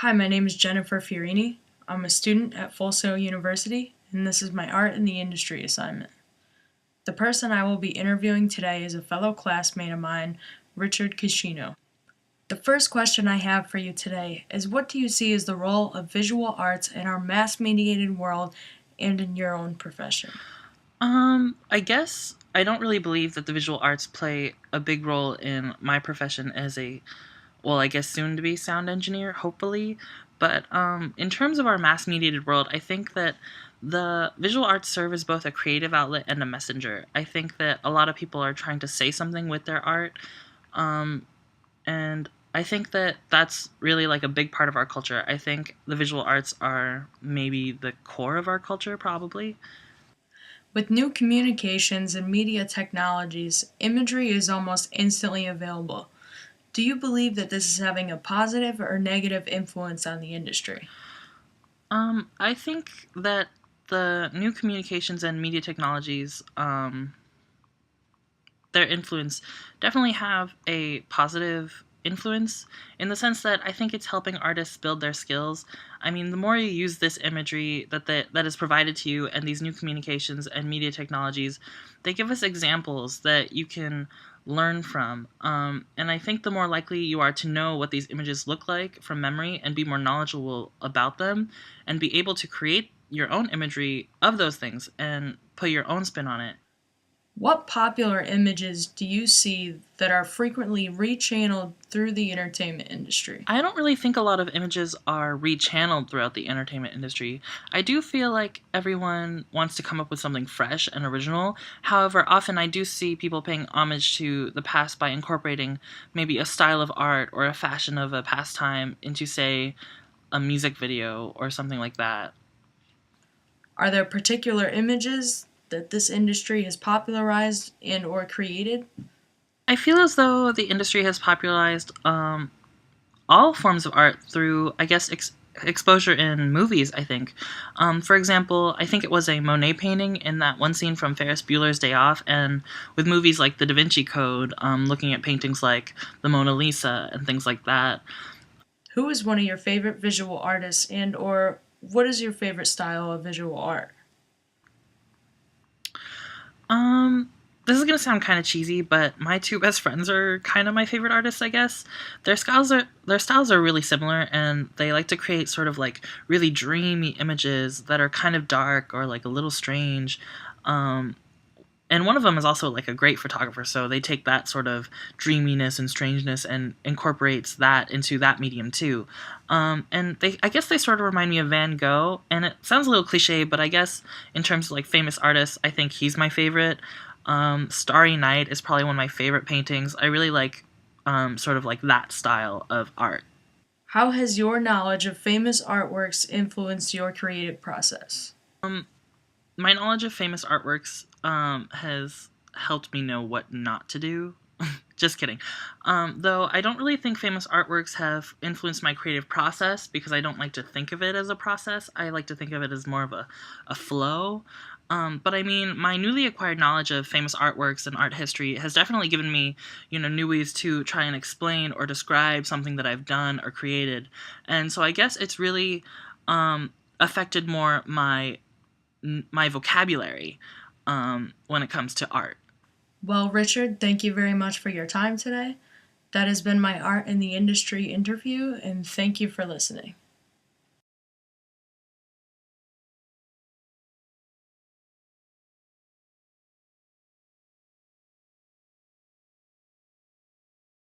Hi, my name is Jennifer Fiorini. I'm a student at Full Sail University, and this is my Art in the Industry assignment. The person I will be interviewing today is a fellow classmate of mine, Richard Kashino. The first question I have for you today is, what do you see as the role of visual arts in our mass-mediated world and in your own profession? I guess I don't really believe that the visual arts play a big role in my profession as I guess soon to be sound engineer, hopefully. But in terms of our mass mediated world, I think that the visual arts serve as both a creative outlet and a messenger. I think that a lot of people are trying to say something with their art. Um, and I think that that's really like a big part of our culture. I think the visual arts are maybe the core of our culture, probably. With new communications and media technologies, imagery is almost instantly available. Do you believe that this is having a positive or negative influence on the industry? I think that the new communications and media technologies, their influence definitely have a positive influence in the sense that I think it's helping artists build their skills. I mean, the more you use this imagery that is provided to you and these new communications and media technologies, they give us examples that you can learn from. And I think the more likely you are to know what these images look like from memory and be more knowledgeable about them and be able to create your own imagery of those things and put your own spin on it. What popular images do you see that are frequently rechanneled through the entertainment industry? I don't really think a lot of images are rechanneled throughout the entertainment industry. I do feel like everyone wants to come up with something fresh and original. However, often I do see people paying homage to the past by incorporating maybe a style of art or a fashion of a pastime into, say, a music video or something like that. Are there particular images that this industry has popularized and or created? I feel as though the industry has popularized all forms of art through, I guess, exposure in movies, I think. For example, I think it was a Monet painting in that one scene from Ferris Bueller's Day Off, and with movies like The Da Vinci Code, looking at paintings like the Mona Lisa and things like that. Who is one of your favorite visual artists and or what is your favorite style of visual art? Um, this is gonna sound kind of cheesy, but my two best friends are kind of my favorite artists, I guess. Their styles are really similar, and they like to create sort of like really dreamy images that are kind of dark or like a little strange. Um, and one of them is also like a great photographer, so they take that sort of dreaminess and strangeness and incorporates that into that medium too. And I guess they sort of remind me of Van Gogh, and it sounds a little cliche, but I guess in terms of like famous artists, I think he's my favorite. Starry Night is probably one of my favorite paintings. I really like sort of like that style of art. How has your knowledge of famous artworks influenced your creative process? My knowledge of famous artworks has helped me know what not to do. Just kidding. Though I don't really think famous artworks have influenced my creative process because I don't like to think of it as a process. I like to think of it as more of a flow. But I mean, my newly acquired knowledge of famous artworks and art history has definitely given me, new ways to try and explain or describe something that I've done or created. And so I guess it's really affected more my vocabulary when it comes to art. Well, Richard, thank you very much for your time today. That has been my Art in the Industry interview, and thank you for listening.